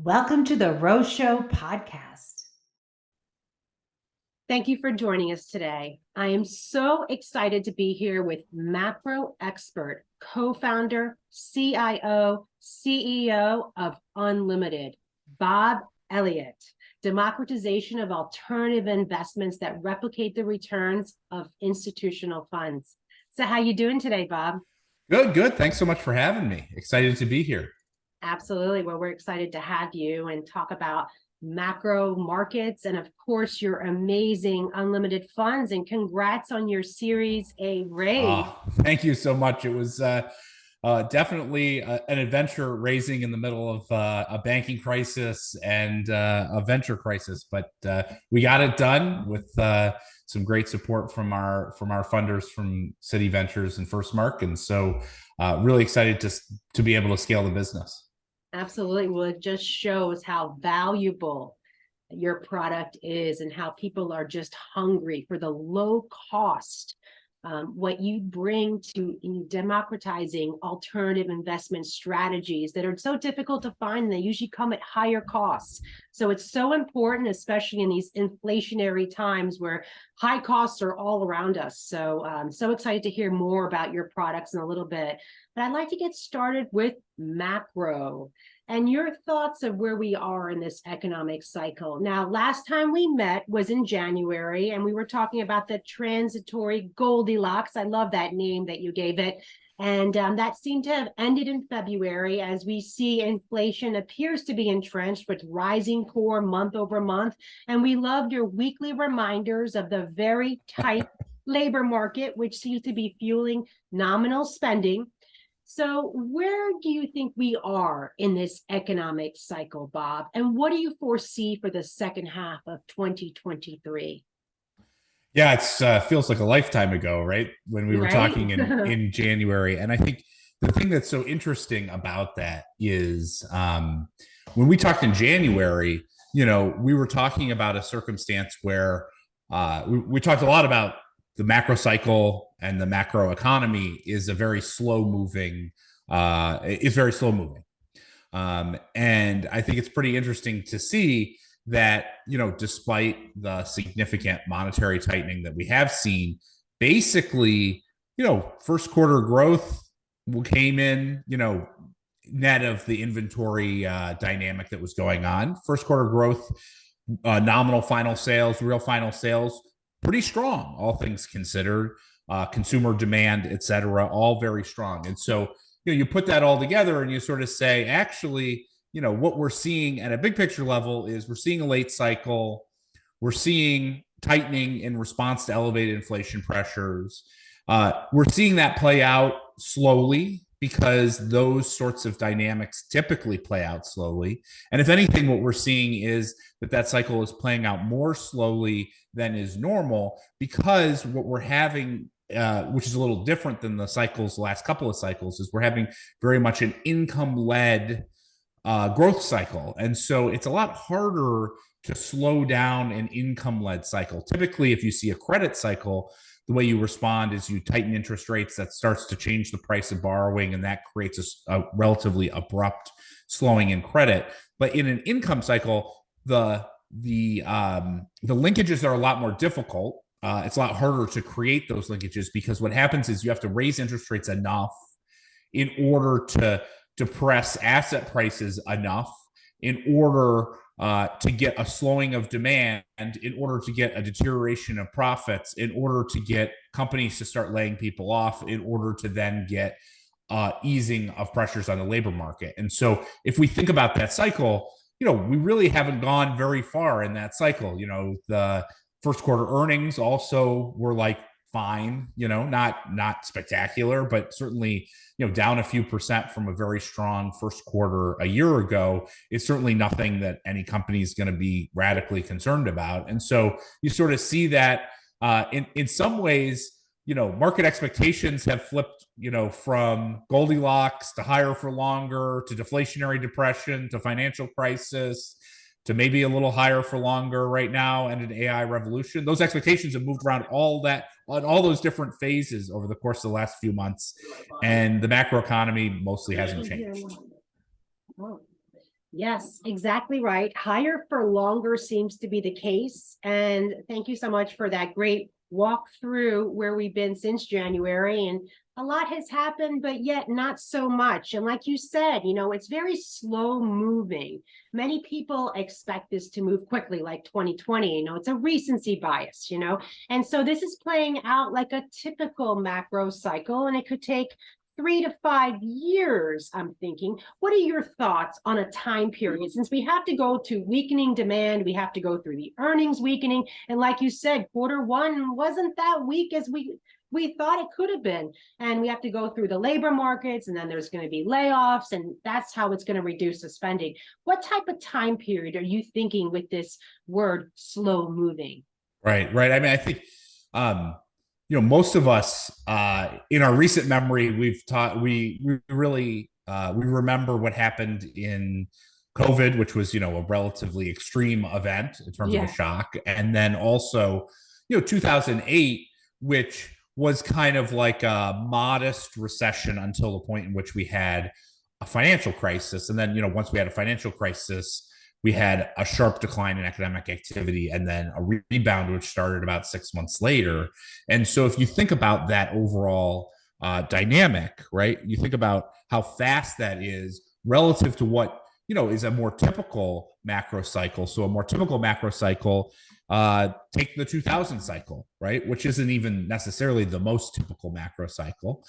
Welcome to the Rose Show podcast. Thank you for joining us today. I am so excited to be here with macro expert, co-founder, CIO, CEO of Unlimited, Bob Elliott. Democratization of alternative investments that replicate the returns of institutional funds. So how you doing today, Bob? Good. Thanks so much for having me. Excited to be here. Absolutely. Well, we're excited to have you and talk about macro markets and, of course, your amazing unlimited funds. And congrats on your Series A raise. Oh, thank you so much. It was definitely an adventure raising in the middle of a banking crisis and a venture crisis, but we got it done with some great support from our funders from City Ventures and First Mark, and so really excited to be able to scale the business. Absolutely. Well, it just shows how valuable your product is and how people are just hungry for the low cost. What you bring to democratizing alternative investment strategies that are so difficult to find, and they usually come at higher costs. So it's so important, especially in these inflationary times where high costs are all around us. So I'm so excited to hear more about your products in a little bit. But I'd like to get started with macro and your thoughts of where we are in this economic cycle. Now, last time we met was in January, and we were talking about the transitory Goldilocks. I love that name that you gave it. And that seemed to have ended in February as we see inflation appears to be entrenched with rising core month over month. And we loved your weekly reminders of the very tight labor market, which seems to be fueling nominal spending. So where do you think we are in this economic cycle, Bob? And what do you foresee for the second half of 2023? Yeah, it feels like a lifetime ago, right? When we were talking in January. And I think the thing that's so interesting about that is when we talked in January, we were talking about a circumstance where we talked a lot about the macro cycle and the macro economy is very slow moving. And I think it's pretty interesting to see that, despite the significant monetary tightening that we have seen, basically, first quarter growth came in, net of the inventory dynamic that was going on. First quarter growth, nominal final sales, real final sales, pretty strong, all things considered. Consumer demand, et cetera, all very strong. And so, you put that all together and you sort of say, actually, what we're seeing at a big picture level is we're seeing a late cycle. We're seeing tightening in response to elevated inflation pressures. We're seeing that play out slowly because those sorts of dynamics typically play out slowly. And if anything, what we're seeing is that cycle is playing out more slowly than is normal, because what we're having, which is a little different than the last couple of cycles, is we're having very much an income-led growth cycle. And so it's a lot harder to slow down an income-led cycle. Typically, if you see a credit cycle, the way you respond is you tighten interest rates. That starts to change the price of borrowing, and that creates a relatively abrupt slowing in credit. But in an income cycle, the linkages are a lot more difficult. It's a lot harder to create those linkages, because what happens is you have to raise interest rates enough in order to depress asset prices enough in order to get a slowing of demand, in order to get a deterioration of profits, in order to get companies to start laying people off, in order to then get easing of pressures on the labor market. And so if we think about that cycle, we really haven't gone very far in that cycle. The first quarter earnings also were like fine, not spectacular, but certainly, down a few percent from a very strong first quarter a year ago is certainly nothing that any company is going to be radically concerned about. And so you sort of see that in some ways, market expectations have flipped, from Goldilocks to higher for longer to deflationary depression to financial crisis to maybe a little higher for longer right now and an AI revolution. Those expectations have moved around all those different phases over the course of the last few months, and the macroeconomy mostly hasn't changed. Yes, exactly right. Higher for longer seems to be the case. And thank you so much for that great walk through where we've been since January. And a lot has happened, but yet not so much. And like you said, it's very slow moving. Many people expect this to move quickly, like 2020. It's a recency bias, and so this is playing out like a typical macro cycle, and it could take 3 to 5 years, I'm thinking. What are your thoughts on a time period? Since we have to go to weakening demand, we have to go through the earnings weakening. And like you said, quarter 1 wasn't that weak as we thought it could have been. And we have to go through the labor markets, and then there's going to be layoffs, and that's how it's going to reduce the spending. What type of time period are you thinking with this word slow moving? Right. I mean, I think most of us in our recent memory, we really we remember what happened in COVID, which was a relatively extreme event in terms of a shock, and then also 2008, which was kind of like a modest recession until the point in which we had a financial crisis, and then once we had a financial crisis, we had a sharp decline in economic activity and then a rebound, which started about 6 months later. And so if you think about that overall dynamic, right, you think about how fast that is relative to what, is a more typical macro cycle. So a more typical macro cycle, take the 2000 cycle, right, which isn't even necessarily the most typical macro cycle.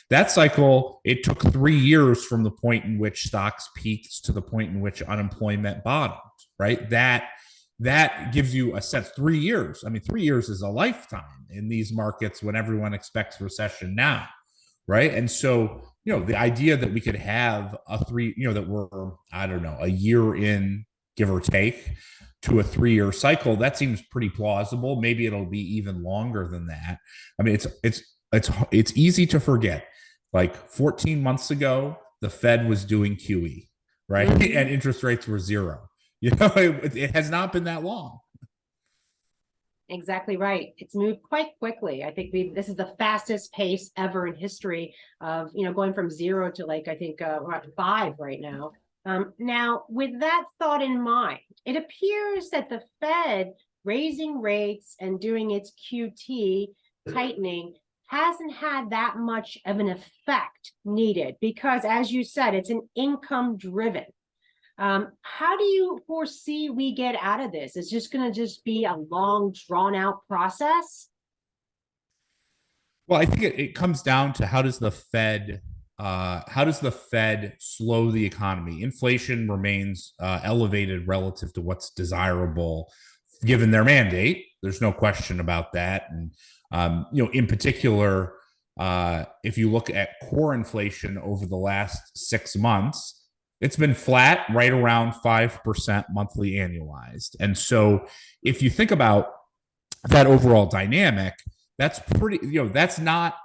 That cycle, it took 3 years from the point in which stocks peaked to the point in which unemployment bottomed, right? That gives you a sense. 3 years. I mean, 3 years is a lifetime in these markets when everyone expects recession now, right? And so, the idea that we could have that we're, I don't know, a year in, give or take, to a 3-year cycle, that seems pretty plausible. Maybe it'll be even longer than that. I mean, it's easy to forget. Like 14 months ago, the Fed was doing QE, right? Mm-hmm. And interest rates were zero. It has not been that long. Exactly right. It's moved quite quickly. I think this is the fastest pace ever in history of, going from 0 to I think we're at 5 right now. Now, with that thought in mind, it appears that the Fed raising rates and doing its QT tightening hasn't had that much of an effect needed because, as you said, it's an income driven. How do you foresee we get out of this? It's just going to be a long, drawn out process? Well, I think it comes down to how does the Fed slow the economy? Inflation remains elevated relative to what's desirable given their mandate. There's no question about that. And, in particular, if you look at core inflation over the last 6 months, it's been flat, right around 5% monthly annualized. And so if you think about that overall dynamic, that's pretty, that's not,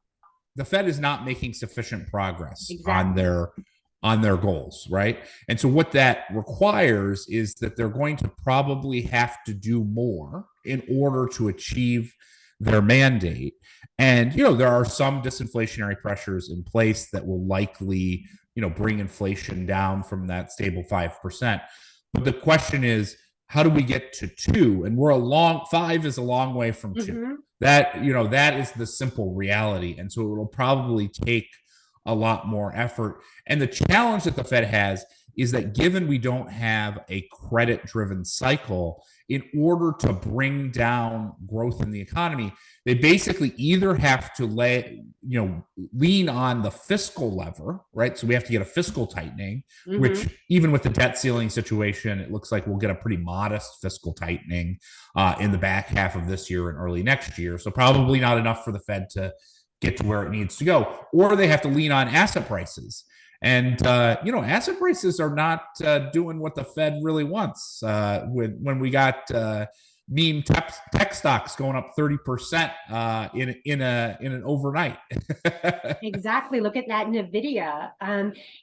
the Fed is not making sufficient progress on their goals, right? And so what that requires is that they're going to probably have to do more in order to achieve their mandate. And, there are some disinflationary pressures in place that will likely, bring inflation down from that stable 5%. But the question is, how do we get to 2? And 5 is a long way from 2. Mm-hmm. That is the simple reality. And so it will probably take a lot more effort. And the challenge that the Fed has is that given we don't have a credit-driven cycle, in order to bring down growth in the economy, they basically either have to lean on the fiscal lever, right? So we have to get a fiscal tightening, mm-hmm. which even with the debt ceiling situation, it looks like we'll get a pretty modest fiscal tightening in the back half of this year and early next year. So probably not enough for the Fed to get to where it needs to go, or they have to lean on asset prices. And, asset prices are not doing what the Fed really wants. When we got meme tech stocks going up 30% in an overnight. Exactly. Look at that NVIDIA.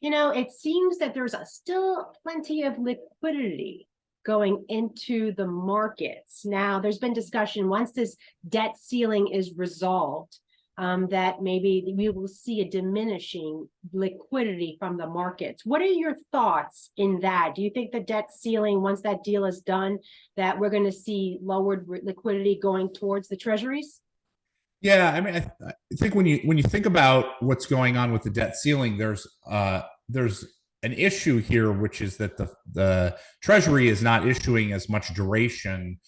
It seems that there's still plenty of liquidity going into the markets. Now, there's been discussion once this debt ceiling is resolved, that maybe we will see a diminishing liquidity from the markets. What are your thoughts in that? Do you think the debt ceiling, once that deal is done, that we're going to see lowered liquidity going towards the treasuries? Yeah, I mean, I think when you think about what's going on with the debt ceiling, there's an issue here, which is that the Treasury is not issuing as much duration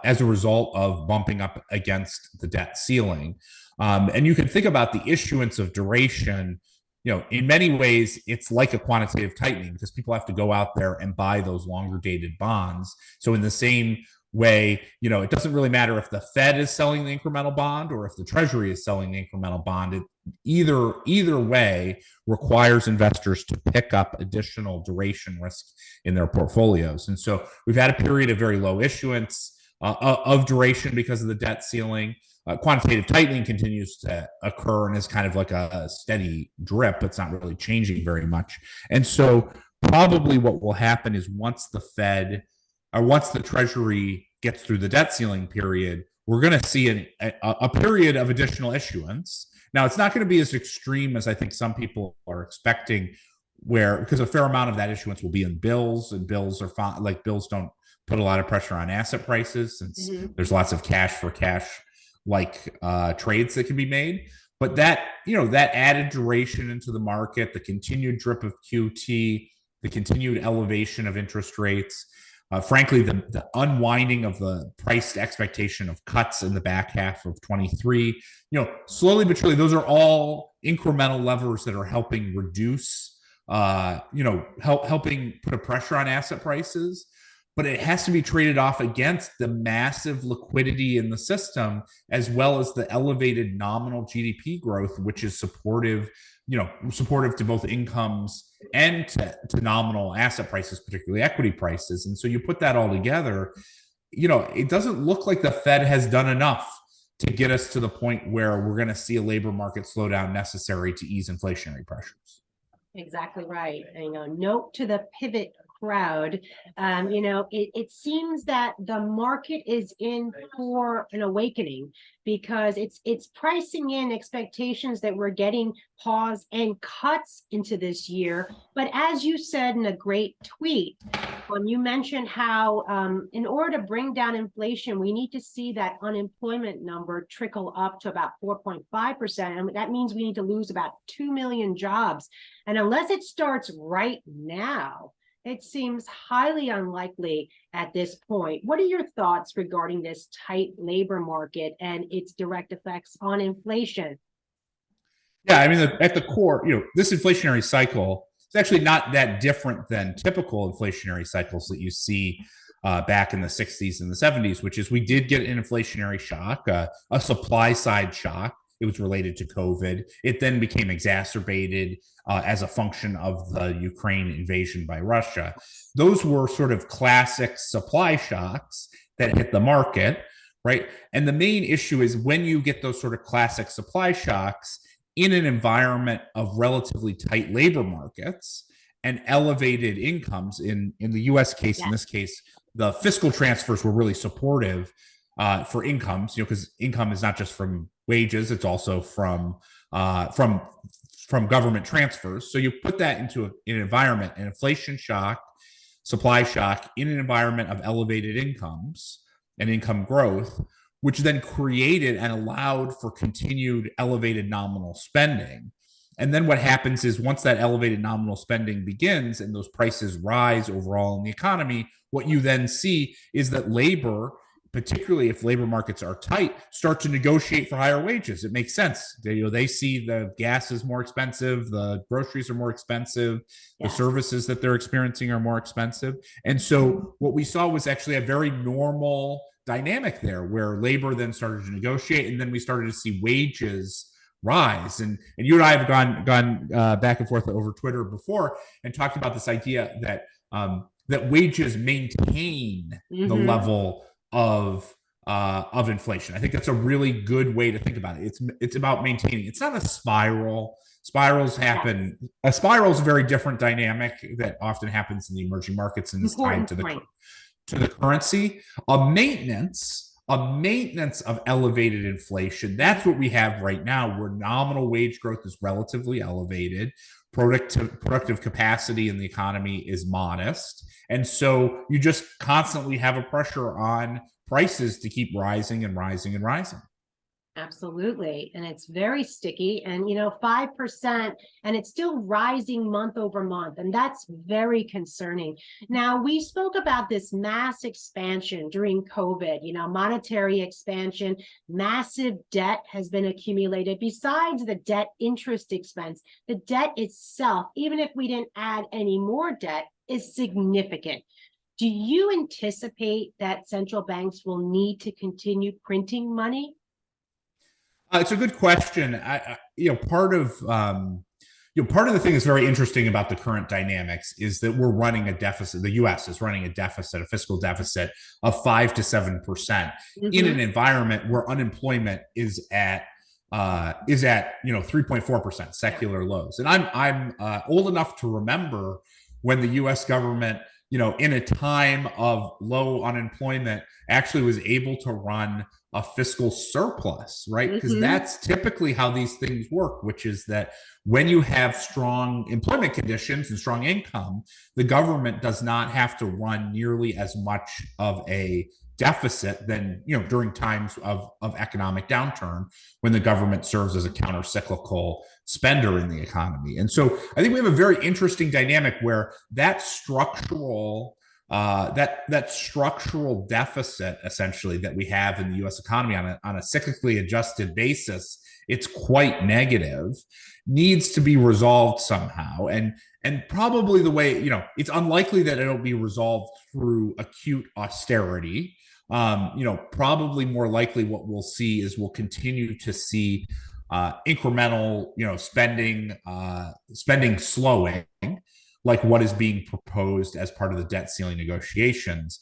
as a result of bumping up against the debt ceiling. And you can think about the issuance of duration. In many ways, it's like a quantitative tightening because people have to go out there and buy those longer dated bonds. So in the same way, it doesn't really matter if the Fed is selling the incremental bond or if the Treasury is selling the incremental bond. Either way requires investors to pick up additional duration risk in their portfolios. And so we've had a period of very low issuance of duration because of the debt ceiling. Quantitative tightening continues to occur and is kind of like a steady drip. It's not really changing very much. And so probably what will happen is once the Fed or once the Treasury gets through the debt ceiling period, we're going to see a period of additional issuance. Now, it's not going to be as extreme as I think some people are expecting, because a fair amount of that issuance will be in bills, and bills are bills don't put a lot of pressure on asset prices since there's lots of cash for cash trades that can be made. But that added duration into the market, the continued drip of QT, the continued elevation of interest rates, frankly, the unwinding of the priced expectation of cuts in the back half of 23, slowly but surely, those are all incremental levers that are helping reduce, helping put a pressure on asset prices. But it has to be traded off against the massive liquidity in the system, as well as the elevated nominal GDP growth, which is supportive to both incomes and to nominal asset prices, particularly equity prices. And so you put that all together, it doesn't look like the Fed has done enough to get us to the point where we're going to see a labor market slowdown necessary to ease inflationary pressures. Exactly right. And, note to the pivot crowd, it seems that the market is in for an awakening because it's pricing in expectations that we're getting pause and cuts into this year. But as you said in a great tweet, you mentioned how in order to bring down inflation, we need to see that unemployment number trickle up to about 4.5%. And that means we need to lose about 2 million jobs. And unless it starts right now, it seems highly unlikely at this point. What are your thoughts regarding this tight labor market and its direct effects on inflation? Yeah, I mean, at the core, this inflationary cycle is actually not that different than typical inflationary cycles that you see back in the 60s and the 70s, which is we did get an inflationary shock, a supply side shock. It was related to COVID. It then became exacerbated as a function of the Ukraine invasion by Russia. Those were sort of classic supply shocks that hit the market, right? And the main issue is when you get those sort of classic supply shocks in an environment of relatively tight labor markets and elevated incomes. In the US case, in this case, the fiscal transfers were really supportive for incomes, because income is not just from wages, it's also from government transfers. So you put that into an environment, an inflation shock, supply shock, in an environment of elevated incomes and income growth, which then created and allowed for continued elevated nominal spending. And then what happens is once that elevated nominal spending begins and those prices rise overall in the economy, what you then see is that labor, particularly if labor markets are tight, start to negotiate for higher wages. It makes sense. They see the gas is more expensive, the groceries are more expensive, the services that they're experiencing are more expensive. And so what we saw was actually a very normal dynamic there where labor then started to negotiate, and then we started to see wages rise. And you and I have gone back and forth over Twitter before and talked about this idea that that wages maintain the level of inflation. I think that's a really good way to think about it. It's about maintaining. It's not a spiral. Spirals happen. A spiral is a very different dynamic that often happens in the emerging markets and is tied to the currency. A maintenance a maintenance of elevated inflation. That's what we have right now, where nominal wage growth is relatively elevated. Productive capacity in the economy is modest. And so you just constantly have a pressure on prices to keep rising and rising and rising. Absolutely. And it's very sticky, and 5%, and it's still rising month over month. And that's very concerning. Now, we spoke about this mass expansion during COVID, monetary expansion, massive debt has been accumulated. Besides the debt interest expense, the debt itself, even if we didn't add any more debt, is significant. Do you anticipate that central banks will need to continue printing money? It's a good question. Part of the thing that's very interesting about the current dynamics is that we're running a deficit. The U.S. is running a fiscal deficit of 5 to 7% in an environment where unemployment is at 3.4%, secular lows. And I'm old enough to remember when the U.S. government, in a time of low unemployment, actually was able to run a fiscal surplus, right? Because that's typically how these things work, which is that when you have strong employment conditions and strong income, the government does not have to run nearly as much of a deficit than during times of economic downturn, when the government serves as a counter-cyclical spender in the economy. And so I think we have a very interesting dynamic where that structural deficit, essentially, that we have in the U.S. economy on a cyclically adjusted basis, it's quite negative, needs to be resolved somehow. And probably the way, it's unlikely that it'll be resolved through acute austerity. Probably more likely what we'll see is we'll continue to see incremental, spending slowing, like what is being proposed as part of the debt ceiling negotiations.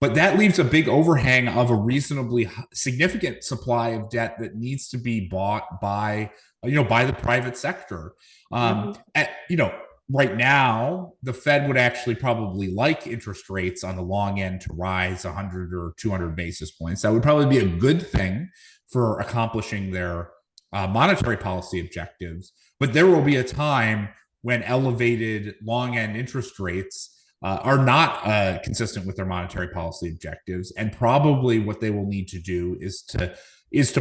But that leaves a big overhang of a reasonably significant supply of debt that needs to be bought by the private sector. Right now, the Fed would actually probably like interest rates on the long end to rise 100 or 200 basis points. That would probably be a good thing for accomplishing their monetary policy objectives. But there will be a time when elevated long end interest rates are not consistent with their monetary policy objectives, and probably what they will need to do is to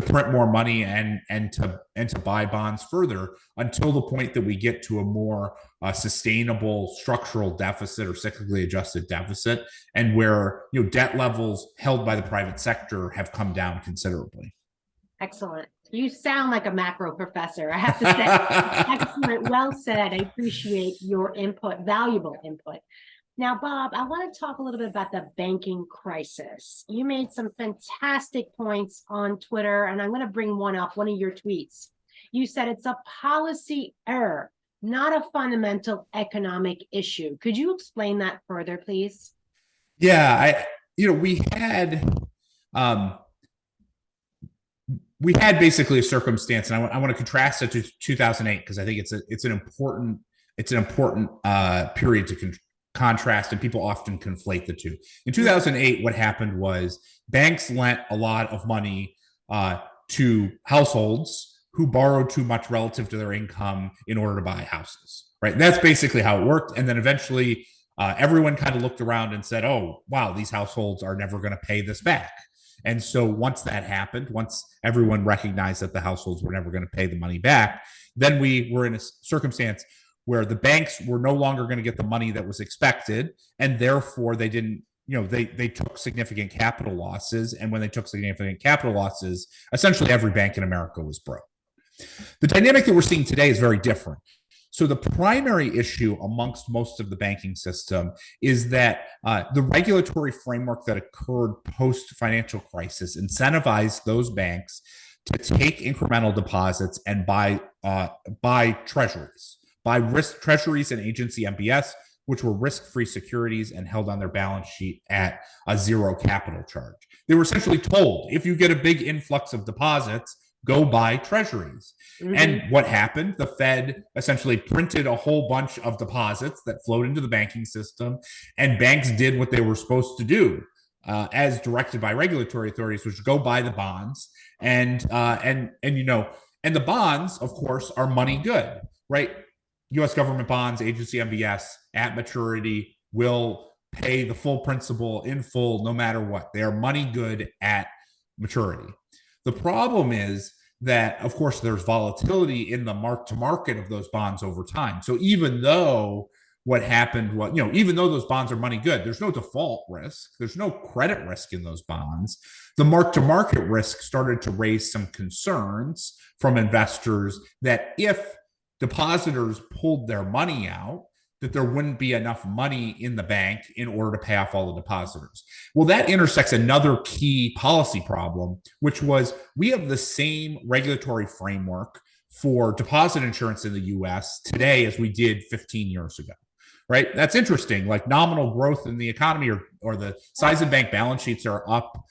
print more money and to buy bonds further until the point that we get to a more sustainable structural deficit or cyclically adjusted deficit, and where debt levels held by the private sector have come down considerably. Excellent. You sound like a macro professor, I have to say. Excellent. Well said. I appreciate your input, valuable input. Now, Bob, I want to talk a little bit about the banking crisis. You made some fantastic points on Twitter, and I'm going to bring one up, one of your tweets. You said it's a policy error, not a fundamental economic issue. Could you explain that further, please? Yeah, we had basically a circumstance, and I want to contrast it to 2008 because I think it's an important period to contrast, and people often conflate the two. In 2008, what happened was banks lent a lot of money to households who borrowed too much relative to their income in order to buy houses. Right? That's basically how it worked, and then eventually everyone kind of looked around and said, "Oh, wow, these households are never going to pay this back." And so once that happened, once everyone recognized that the households were never going to pay the money back, then we were in a circumstance where the banks were no longer going to get the money that was expected, and therefore they didn't, they took significant capital losses. And when they took significant capital losses, essentially every bank in America was broke. The dynamic that we're seeing today is very different. So the primary issue amongst most of the banking system is that the regulatory framework that occurred post-financial crisis incentivized those banks to take incremental deposits and buy treasuries, buy risk treasuries and agency MBS, which were risk-free securities and held on their balance sheet at a zero capital charge. They were essentially told, if you get a big influx of deposits, go buy treasuries. And what happened? The Fed essentially printed a whole bunch of deposits that flowed into the banking system, and banks did what they were supposed to do. as directed by regulatory authorities, which go buy the bonds, and and the bonds, of course, are money good, right? U.S. government bonds, agency MBS at maturity will pay the full principal in full, no matter what. They are money good at maturity. The problem is that, of course, there's volatility in the mark to market of those bonds over time. So even though what happened was, even though those bonds are money good, there's no default risk, there's no credit risk in those bonds. The mark to market risk started to raise some concerns from investors that if depositors pulled their money out, that there wouldn't be enough money in the bank in order to pay off all the depositors. Well, that intersects another key policy problem, which was we have the same regulatory framework for deposit insurance in the US today as we did 15 years ago, right? That's interesting. Like nominal growth in the economy or the size of bank balance sheets are up,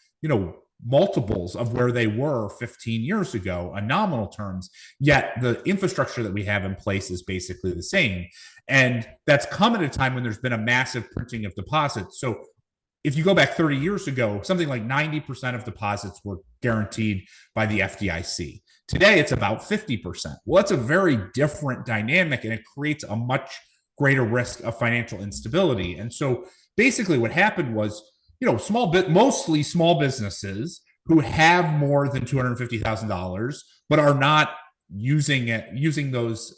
multiples of where they were 15 years ago on nominal terms, yet the infrastructure that we have in place is basically the same. And that's come at a time when there's been a massive printing of deposits. So if you go back 30 years ago, something like 90% of deposits were guaranteed by the FDIC. Today, it's about 50%. Well, that's a very different dynamic, and it creates a much greater risk of financial instability. And so basically what happened was, mostly small businesses who have more than $250,000, but are not using those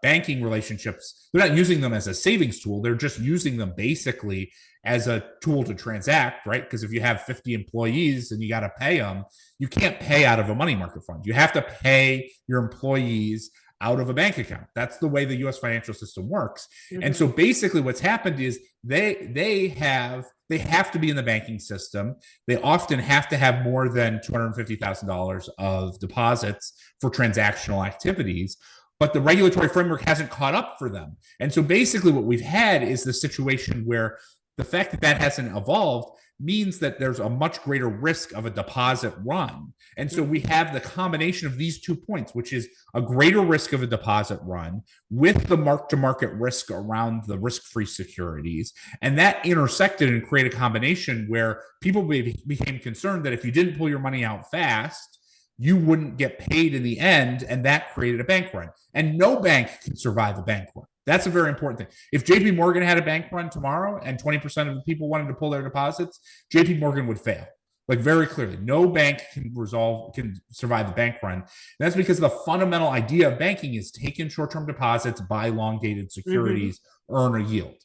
banking relationships. They're not using them as a savings tool. They're just using them basically as a tool to transact, right? Because if you have 50 employees and you got to pay them, you can't pay out of a money market fund. You have to pay your employees out of a bank account. That's the way the US financial system works. Mm-hmm. And so basically what's happened is they have to be in the banking system. They often have to have more than $250,000 of deposits for transactional activities, but the regulatory framework hasn't caught up for them. And so basically what we've had is the situation where the fact that that hasn't evolved means that there's a much greater risk of a deposit run. And so we have the combination of these 2 points, which is a greater risk of a deposit run with the mark-to-market risk around the risk-free securities. And that intersected and created a combination where people became concerned that if you didn't pull your money out fast, you wouldn't get paid in the end, and that created a bank run. And no bank can survive a bank run. That's a very important thing. If JP Morgan had a bank run tomorrow and 20% of the people wanted to pull their deposits, JP Morgan would fail. Like very clearly, no bank can survive the bank run. And that's because the fundamental idea of banking is take in short-term deposits, buy long-dated securities, earn a yield,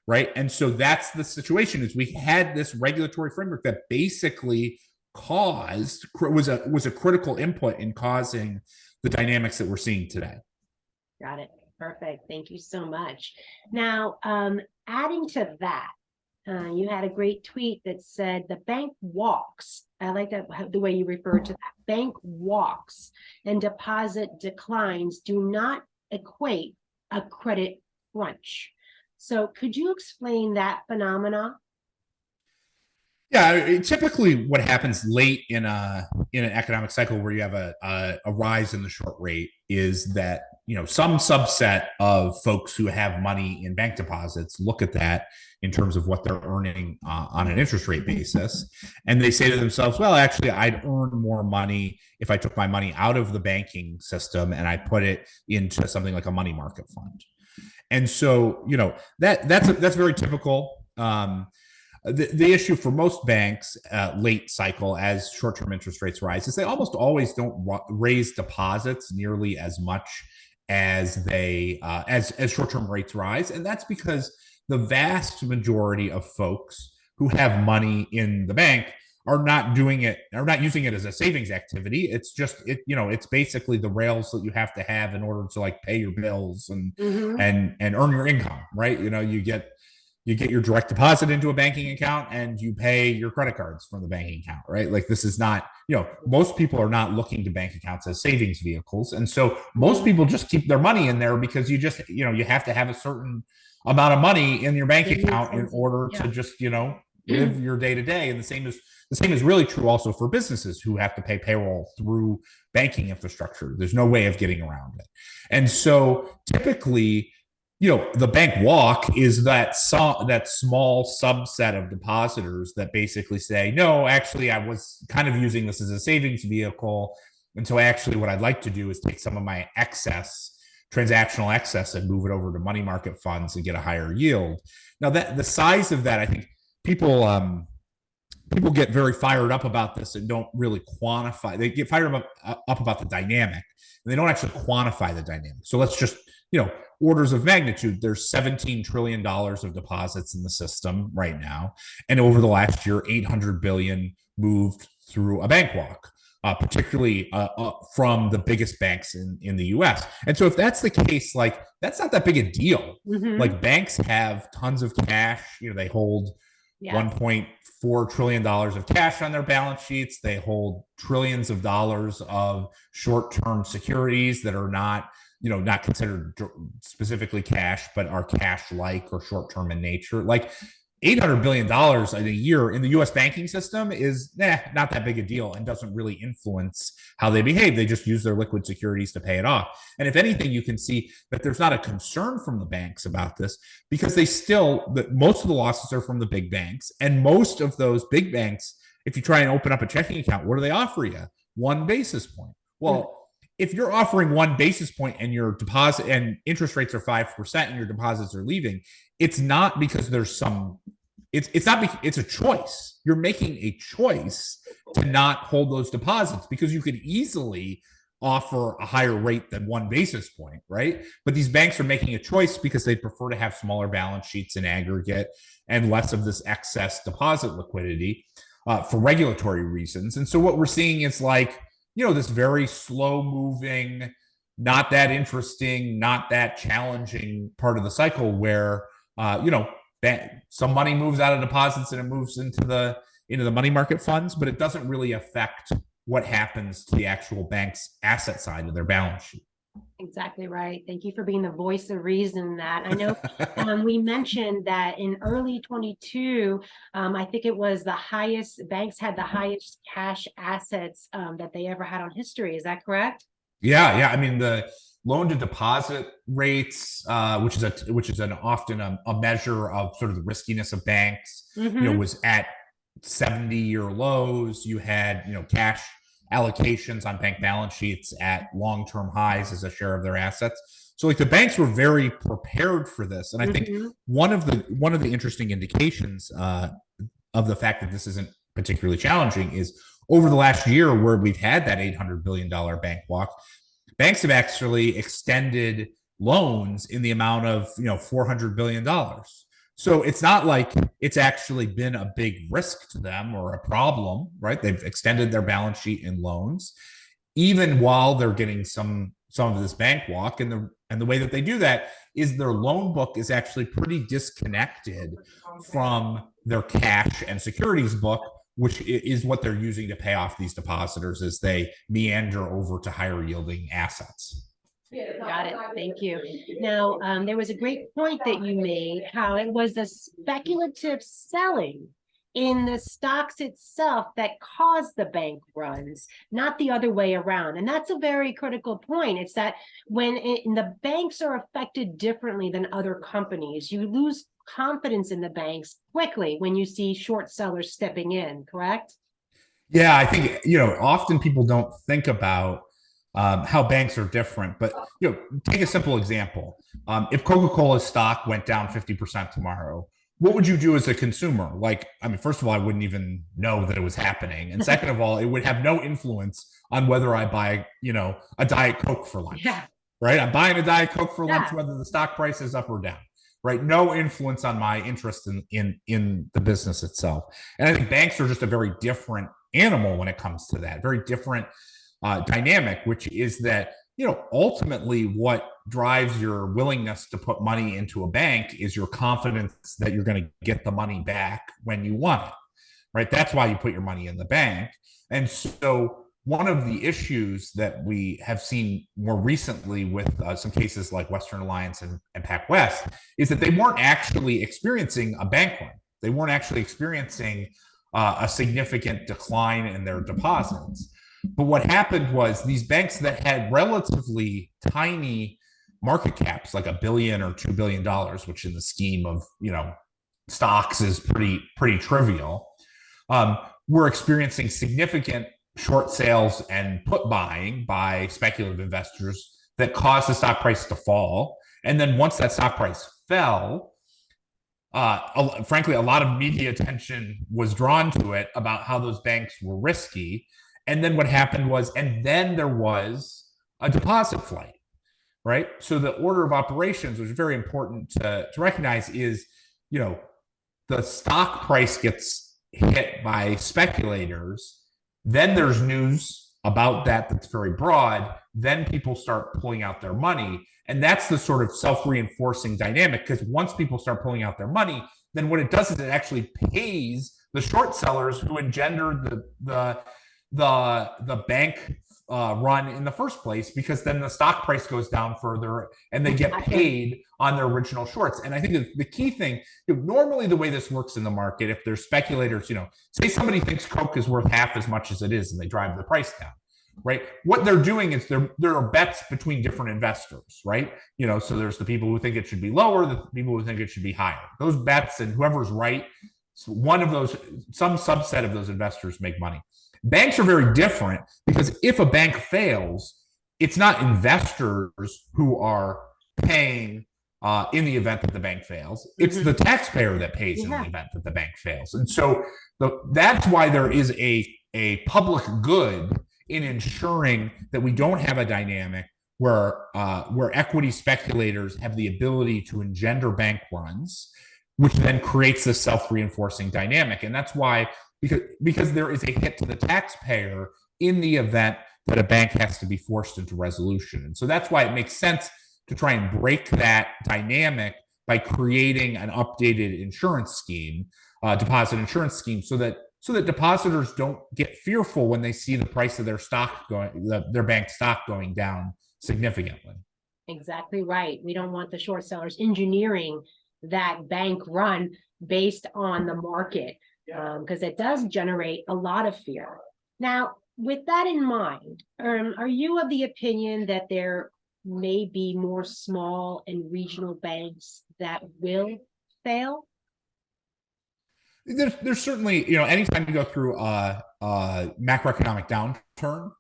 right? And so that's the situation. Is we had this regulatory framework that basically was a critical input in causing the dynamics that we're seeing today. Got it. Perfect. Thank you so much. Now, adding to that, you had a great tweet that said the bank walks. I like that, the way you referred to that. Bank walks and deposit declines do not equate a credit crunch. So could you explain that phenomena? Yeah, typically what happens late in an economic cycle where you have a rise in the short rate is that some subset of folks who have money in bank deposits look at that in terms of what they're earning on an interest rate basis, and they say to themselves, well, actually I'd earn more money if I took my money out of the banking system and I put it into something like a money market fund. And so that's very typical. The issue for most banks late cycle as short-term interest rates rise is they almost always don't raise deposits nearly as much as as short-term rates rise, and that's because the vast majority of folks who have money in the bank are not using it as a savings activity. It's just it's basically the rails that you have to have in order to pay your bills and earn your income, right? You get your direct deposit into a banking account and you pay your credit cards from the banking account, right? Like this is not, most people are not looking to bank accounts as savings vehicles. And so most people just keep their money in there because you have to have a certain amount of money in your bank account in order to just, live your day to day. And the same is really true also for businesses who have to pay payroll through banking infrastructure. There's no way of getting around it. And so typically, the bank walk is that small subset of depositors that basically say, no, actually, I was kind of using this as a savings vehicle. And so actually what I'd like to do is take some of my transactional excess and move it over to money market funds and get a higher yield. Now that the size of that, I think people get very fired up about this and don't really quantify. They get fired up about the dynamic and they don't actually quantify the dynamic. So let's just, orders of magnitude, there's $17 trillion of deposits in the system right now. And over the last year, 800 billion moved through a bank walk, particularly from the biggest banks in the US. And so if that's the case, like, that's not that big a deal. Mm-hmm. Like, banks have tons of cash, they hold $1.4 trillion of cash on their balance sheets. They hold trillions of dollars of short-term securities that are not considered specifically cash, but are cash-like or short-term in nature. Like, $800 billion in a year in the US banking system is not that big a deal and doesn't really influence how they behave. They just use their liquid securities to pay it off. And if anything, you can see that there's not a concern from the banks about this, because most of the losses are from the big banks. And most of those big banks, if you try and open up a checking account, what do they offer you? 1 basis point. Well, if you're offering 1 basis point and your deposit and interest rates are 5% and your deposits are leaving, it's not because there's it's a choice. You're making a choice to not hold those deposits because you could easily offer a higher rate than 1 basis point, right? But these banks are making a choice because they prefer to have smaller balance sheets in aggregate and less of this excess deposit liquidity for regulatory reasons. And so what we're seeing is this very slow moving, not that interesting, not that challenging part of the cycle where, some money moves out of deposits and it moves into the money market funds, but it doesn't really affect what happens to the actual bank's asset side of their balance sheet. Exactly right. Thank you for being the voice of reason in that. I know we mentioned that in early 22, I think it was banks had the highest cash assets that they ever had on history. Is that correct? Yeah. I mean, the loan to deposit rates, which is often a measure of sort of the riskiness of banks, was at 70-year lows. You had, cash allocations on bank balance sheets at long-term highs as a share of their assets. So the banks were very prepared for this. And I think one of the interesting indications of the fact that this isn't particularly challenging is over the last year where we've had that $800 billion bank walk, banks have actually extended loans in the amount of, $400 billion. So it's not like it's actually been a big risk to them or a problem, right? They've extended their balance sheet in loans, even while they're getting some of this bank walk. And the way that they do that is their loan book is actually pretty disconnected from their cash and securities book, which is what they're using to pay off these depositors as they meander over to higher yielding assets. Got it. Thank you. Now, there was a great point that you made, how it was the speculative selling in the stocks itself that caused the bank runs, not the other way around. And that's a very critical point. It's that when the banks are affected differently than other companies, you lose confidence in the banks quickly when you see short sellers stepping in, correct? Yeah, I think, often people don't think about how banks are different, but take a simple example. If Coca-Cola's stock went down 50% tomorrow, what would you do as a consumer? First of all, I wouldn't even know that it was happening. And second of all, it would have no influence on whether I buy, a Diet Coke for lunch. Yeah. Right? I'm buying a Diet Coke for lunch, whether the stock price is up or down. Right? No influence on my interest in the business itself. And I think banks are just a very different animal when it comes to that. Very different dynamic, which is that, ultimately what drives your willingness to put money into a bank is your confidence that you're going to get the money back when you want it, right? That's why you put your money in the bank. And so one of the issues that we have seen more recently with some cases like Western Alliance and PacWest is that they weren't actually experiencing a bank run. They weren't actually experiencing a significant decline in their deposits. But what happened was these banks that had relatively tiny market caps like $1 billion or $2 billion, which in the scheme of stocks is pretty trivial. We're experiencing significant short sales and put buying by speculative investors that caused the stock price to fall. And then once that stock price fell, frankly, a lot of media attention was drawn to it about how those banks were risky. And then what happened was, and then there was a deposit flight, right? So the order of operations, which is very important to recognize, is, the stock price gets hit by speculators. Then there's news about that's very broad. Then people start pulling out their money. And that's the sort of self-reinforcing dynamic, because once people start pulling out their money, then what it does is it actually pays the short sellers who engendered the bank run in the first place, because then the stock price goes down further and they get paid on their original shorts. And I think the key thing, normally the way this works in the market, if there's speculators, say somebody thinks Coke is worth half as much as it is and they drive the price down, right? What they're doing is there are bets between different investors, right? So there's the people who think it should be lower, the people who think it should be higher. Those bets, and whoever's right, one of those, some subset of those investors make money. Banks are very different, because if a bank fails, it's not investors who are paying in the event that the bank fails. It's the taxpayer that pays in the event that the bank fails. And so that's why there is a public good in ensuring that we don't have a dynamic where equity speculators have the ability to engender bank runs, which then creates this self-reinforcing dynamic. And that's why, because there is a hit to the taxpayer in the event that a bank has to be forced into resolution. And so that's why it makes sense to try and break that dynamic by creating an updated insurance scheme, deposit insurance scheme, so that depositors don't get fearful when they see the price of their stock their bank stock going down significantly. Exactly right. We don't want the short sellers engineering that bank run based on the market, because it does generate a lot of fear. Now, with that in mind, are you of the opinion that there may be more small and regional banks that will fail? There's certainly, anytime you go through a macroeconomic downturn,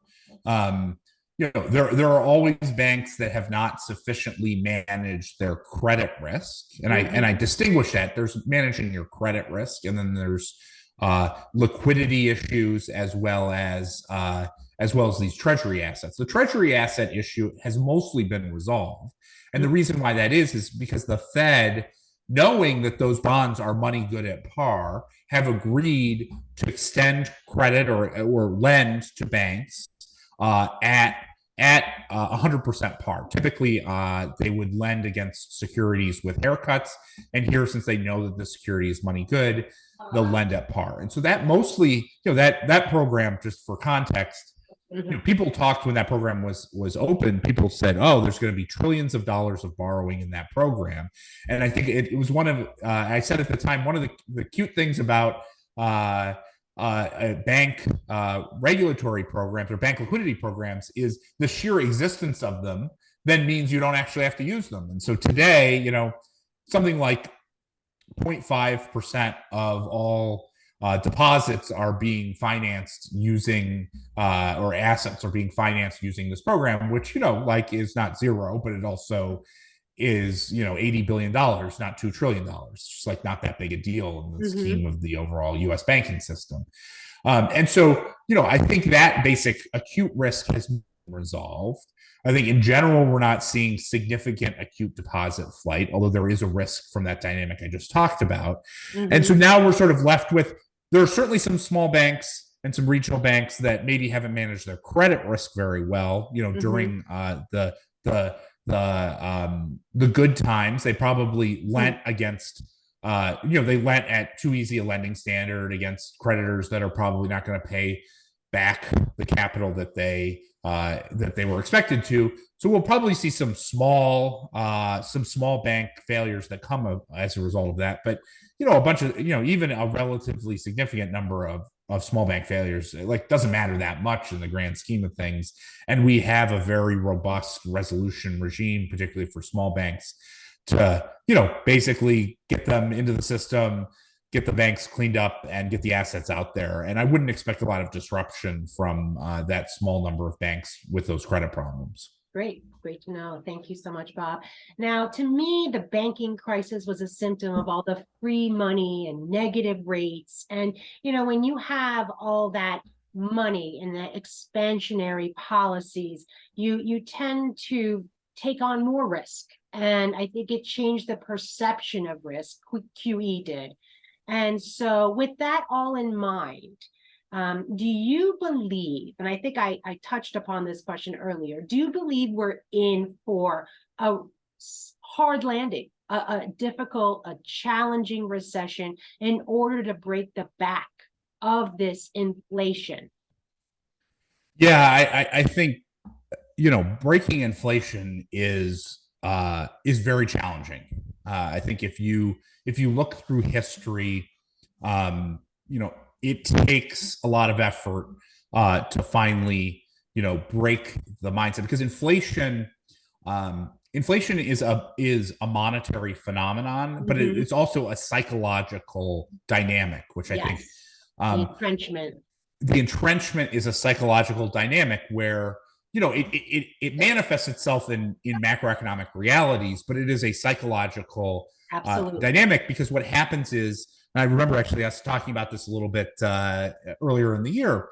there are always banks that have not sufficiently managed their credit risk, and I distinguish that. There's managing your credit risk, and then there's liquidity issues, as well as these treasury assets. The treasury asset issue has mostly been resolved, and the reason why that is because the Fed, knowing that those bonds are money good at par, have agreed to extend credit or lend to banks at 100% par. Typically, they would lend against securities with haircuts, and here, since they know that the security is money good, they'll lend at par. And so that mostly, that program, just for context, people talked when that program was open. People said, "Oh, there's going to be trillions of dollars of borrowing in that program," and I think it was one of I said at the time, one of the cute things about bank regulatory programs or bank liquidity programs is the sheer existence of them then means you don't actually have to use them. And so today, something like 0.5% of all deposits are being financed using or assets are being financed using this program, which is not zero, but it also is $80 billion, not $2 trillion. It's just like not that big a deal in the scheme of the overall U.S. banking system. And so I think that basic acute risk has been resolved. I think in general, we're not seeing significant acute deposit flight, although there is a risk from that dynamic I just talked about. And so now we're sort of left with, there are certainly some small banks and some regional banks that maybe haven't managed their credit risk very well, during the good times. They probably lent against, they lent at too easy a lending standard against creditors that are probably not going to pay back the capital that they were expected to. So we'll probably see some small bank failures that come as a result of that. But a bunch of even a relatively significant number small bank failures, it like doesn't matter that much in the grand scheme of things. And we have a very robust resolution regime, particularly for small banks, to basically get them into the system, get the banks cleaned up, and get the assets out there. And I wouldn't expect a lot of disruption from that small number of banks with those credit problems. Great to know. Thank you so much, Bob. Now, to me, the banking crisis was a symptom of all the free money and negative rates. And, when you have all that money and the expansionary policies, you tend to take on more risk. And I think it changed the perception of risk, QE did. And so with that all in mind, do you believe, and I think I touched upon this question earlier, do you believe we're in for a hard landing, a difficult, a challenging recession in order to break the back of this inflation? Yeah, I think, breaking inflation is very challenging. I think if you look through history, it takes a lot of effort to finally, break the mindset, because inflation is a monetary phenomenon, but it's also a psychological dynamic, which I think the entrenchment is a psychological dynamic where it manifests itself in macroeconomic realities, but it is a psychological dynamic, because what happens is, and I remember actually us talking about this a little bit earlier in the year,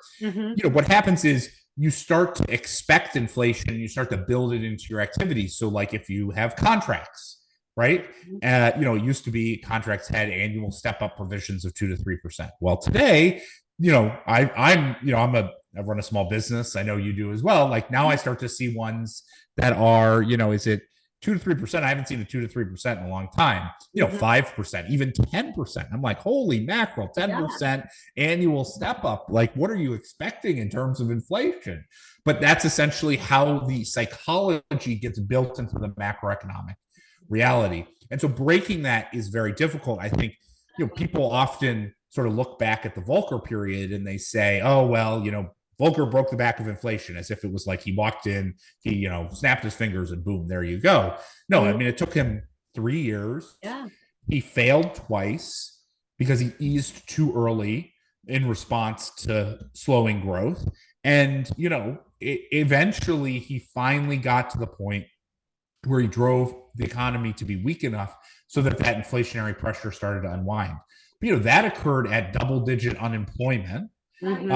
what happens is you start to expect inflation and you start to build it into your activities. So like if you have contracts, right? It used to be contracts had annual step-up provisions of 2 to 3%. Well, today, I run a small business. I know you do as well. Like now I start to see ones that are, is it 2 to 3%? I haven't seen a 2 to 3% in a long time. 5%, even 10%. I'm like, holy mackerel, 10% annual step up. Like, what are you expecting in terms of inflation? But that's essentially how the psychology gets built into the macroeconomic reality. And so breaking that is very difficult. I think, people often sort of look back at the Volcker period and they say, oh, well, Volcker broke the back of inflation, as if it was like he walked in, he, snapped his fingers and boom, there you go. No, I mean, it took him 3 years. Yeah. He failed twice because he eased too early in response to slowing growth. And, eventually he finally got to the point where he drove the economy to be weak enough so that inflationary pressure started to unwind. But, that occurred at double-digit unemployment. And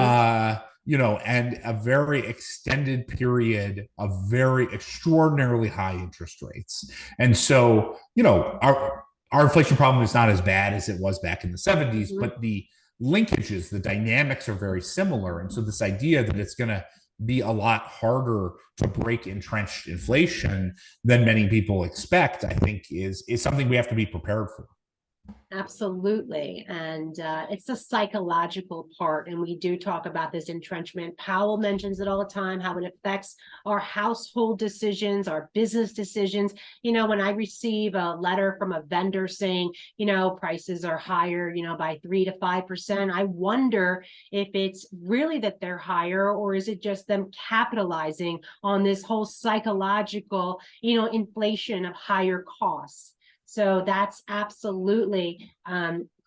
a very extended period of very extraordinarily high interest rates. And so, our inflation problem is not as bad as it was back in the 70s, but the linkages, the dynamics are very similar. And so this idea that it's going to be a lot harder to break entrenched inflation than many people expect, I think is something we have to be prepared for. Absolutely. And it's the psychological part. And we do talk about this entrenchment. Powell mentions it all the time, how it affects our household decisions, our business decisions. When I receive a letter from a vendor saying, prices are higher, by 3 to 5%, I wonder if it's really that they're higher, or is it just them capitalizing on this whole psychological, inflation of higher costs. So that's absolutely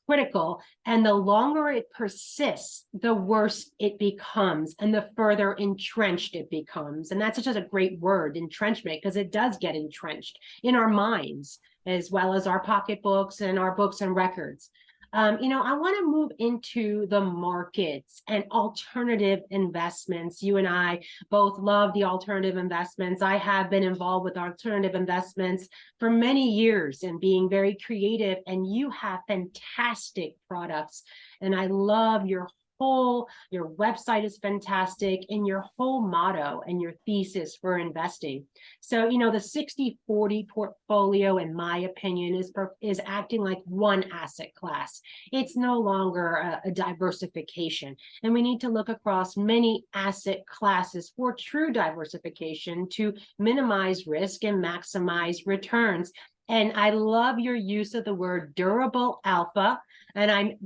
critical. And the longer it persists, the worse it becomes and the further entrenched it becomes. And that's just a great word, entrenchment, because it does get entrenched in our minds as well as our pocketbooks and our books and records. I want to move into the markets and alternative investments. You and I both love the alternative investments. I have been involved with alternative investments for many years and being very creative, and you have fantastic products. And I love your website is fantastic, and your whole motto and your thesis for investing. So, the 60-40 portfolio, in my opinion, is acting like one asset class. It's no longer a diversification. And we need to look across many asset classes for true diversification to minimize risk and maximize returns. And I love your use of the word durable alpha. and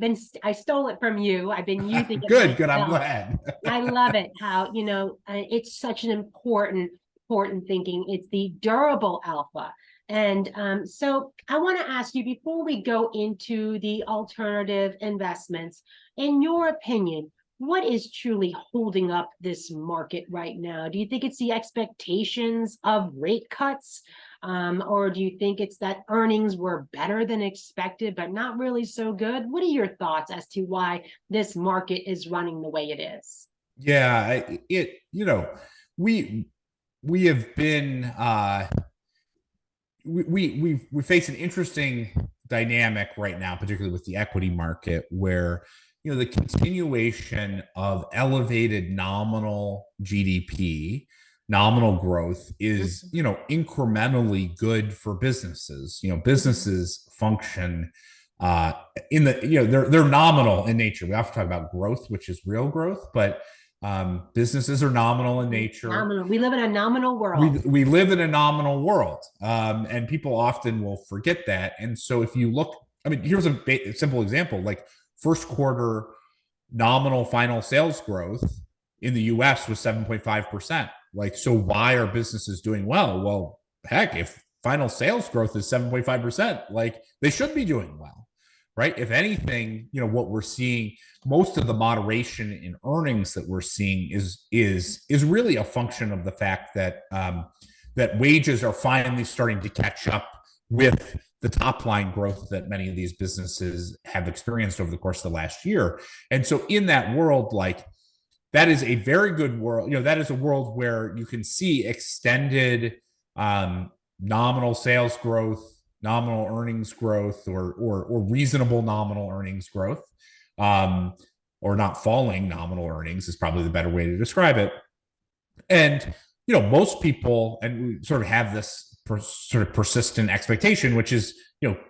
I stole it from you. I've been using it. Good. I'm myself. glad. I love it. How, it's such an important thinking. It's the durable alpha. And so I want to ask you, before we go into the alternative investments, in your opinion, what is truly holding up this market right now? Do you think it's the expectations of rate cuts? Or do you think it's that earnings were better than expected, but not really so good? What are your thoughts as to why this market is running the way it is? Yeah, we have been we face an interesting dynamic right now, particularly with the equity market, where the continuation of elevated nominal GDP, nominal growth is incrementally good for businesses. Businesses function in the they're nominal in nature. We often talk about growth, which is real growth, but businesses are nominal in nature. Nominal. We live in a nominal world. We live in a nominal world, and people often will forget that. And so, if you look, here's a simple example: like first quarter nominal final sales growth in the U.S. was 7.5%. Like, so why are businesses doing well? Well, heck, if final sales growth is 7.5%, like they should be doing well. Right. If anything, what we're seeing, most of the moderation in earnings that we're seeing is really a function of the fact that that wages are finally starting to catch up with the top line growth that many of these businesses have experienced over the course of the last year. And so in that world, like that is a very good world. That is a world where you can see extended nominal sales growth, nominal earnings growth, or reasonable nominal earnings growth, or not falling nominal earnings is probably the better way to describe it. And most people, and we sort of have this sort of persistent expectation, which is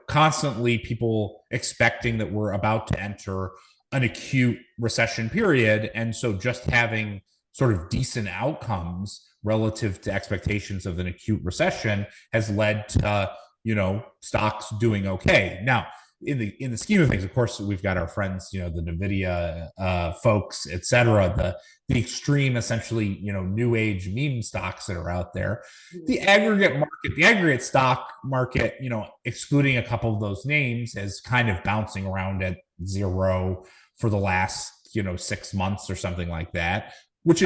constantly people expecting that we're about to enter an acute recession period, and so just having sort of decent outcomes relative to expectations of an acute recession has led to stocks doing okay. Now, in the scheme of things, of course, we've got our friends, the Nvidia folks, et cetera, the extreme, essentially, new age meme stocks that are out there. The aggregate stock market, excluding a couple of those names, is kind of bouncing around at zero for the last 6 months or something like that, which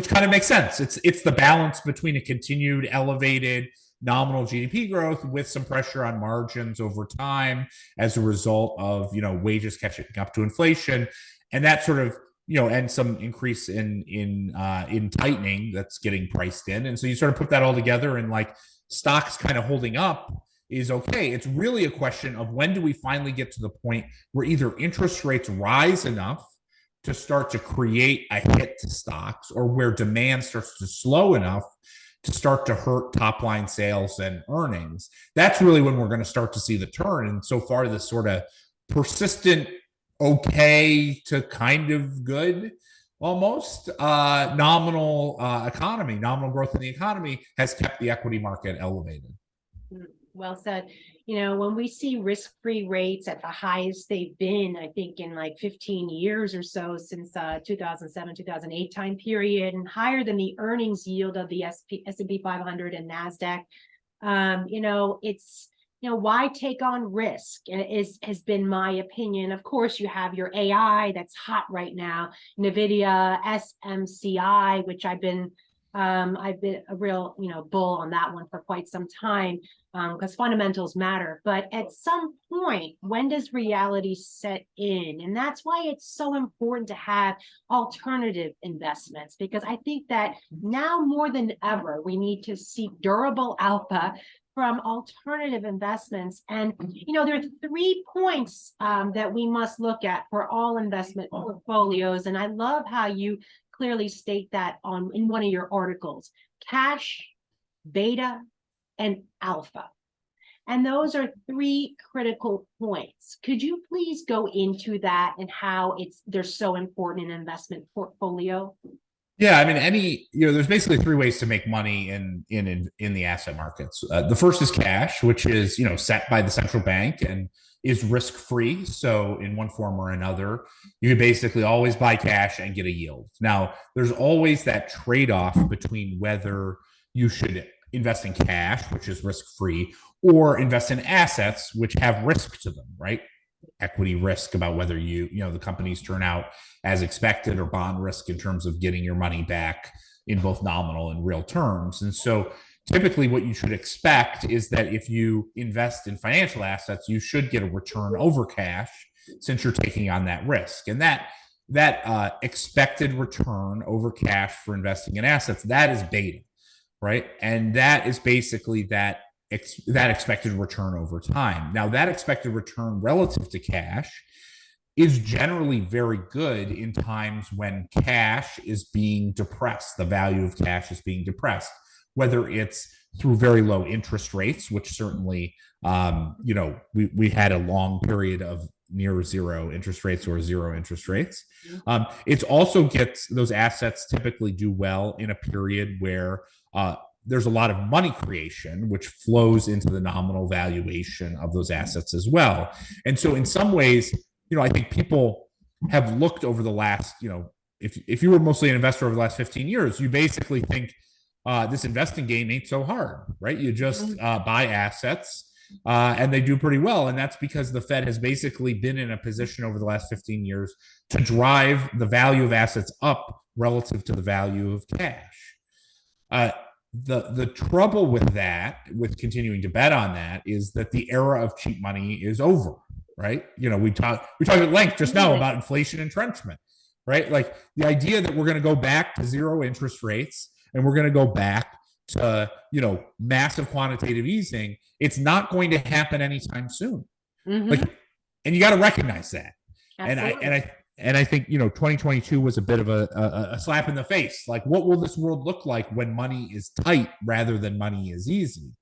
kind of makes sense. It's the balance between a continued elevated nominal GDP growth with some pressure on margins over time as a result of wages catching up to inflation, and that sort of and some increase in tightening that's getting priced in. And so you sort of put that all together, and like stocks kind of holding up is okay. It's really a question of when do we finally get to the point where either interest rates rise enough to start to create a hit to stocks, or where demand starts to slow enough to start to hurt top line sales and earnings. That's really when we're going to start to see the turn. And so far, this sort of persistent, okay to kind of good, almost nominal economy, nominal growth in the economy has kept the equity market elevated. Well said. When we see risk-free rates at the highest they've been, I think in like 15 years or so, since 2007, 2008 time period, and higher than the earnings yield of the S&P 500 and NASDAQ, it's, why take on risk has been my opinion. Of course, you have your AI that's hot right now, NVIDIA, SMCI, which I've been a real, bull on that one for quite some time, because fundamentals matter. But at some point, when does reality set in? And that's why it's so important to have alternative investments, because I think that now more than ever, we need to seek durable alpha from alternative investments. And, there are 3 points that we must look at for all investment portfolios. And I love how you clearly state that in one of your articles: cash, beta, and alpha. And those are 3 critical points. Could you please go into that and how they're so important in an investment portfolio? Yeah, I mean, there's basically three ways to make money in the asset markets. The first is cash, which is set by the central bank and is risk free. So in one form or another, you can basically always buy cash and get a yield. Now, there's always that trade off between whether you should invest in cash, which is risk free, or invest in assets which have risk to them, right? Equity risk about whether the companies turn out as expected, or bond risk in terms of getting your money back in both nominal and real terms. And so typically what you should expect is that if you invest in financial assets, you should get a return over cash, since you're taking on that risk. And that expected return over cash for investing in assets, that is beta, right? And that is basically that expected return over time. Now, that expected return relative to cash is generally very good in times when cash is being depressed. The value of cash is being depressed, whether it's through very low interest rates, which certainly, we had a long period of near zero interest rates or zero interest rates. It's also gets those assets typically do well in a period where there's a lot of money creation, which flows into the nominal valuation of those assets as well. And so in some ways, I think people have looked over the last, if you were mostly an investor over the last 15 years, you basically think this investing game ain't so hard, right? You just buy assets and they do pretty well. And that's because the Fed has basically been in a position over the last 15 years to drive the value of assets up relative to the value of cash. The trouble with that, with continuing to bet on that, is that the era of cheap money is over, right? We talked at length just now about inflation entrenchment, right? Like the idea that we're going to go back to zero interest rates and we're going to go back to massive quantitative easing, it's not going to happen anytime soon. Like, and you got to recognize that. Absolutely. And I think 2022 was a bit of a slap in the face. Like, what will this world look like when money is tight rather than money is easy,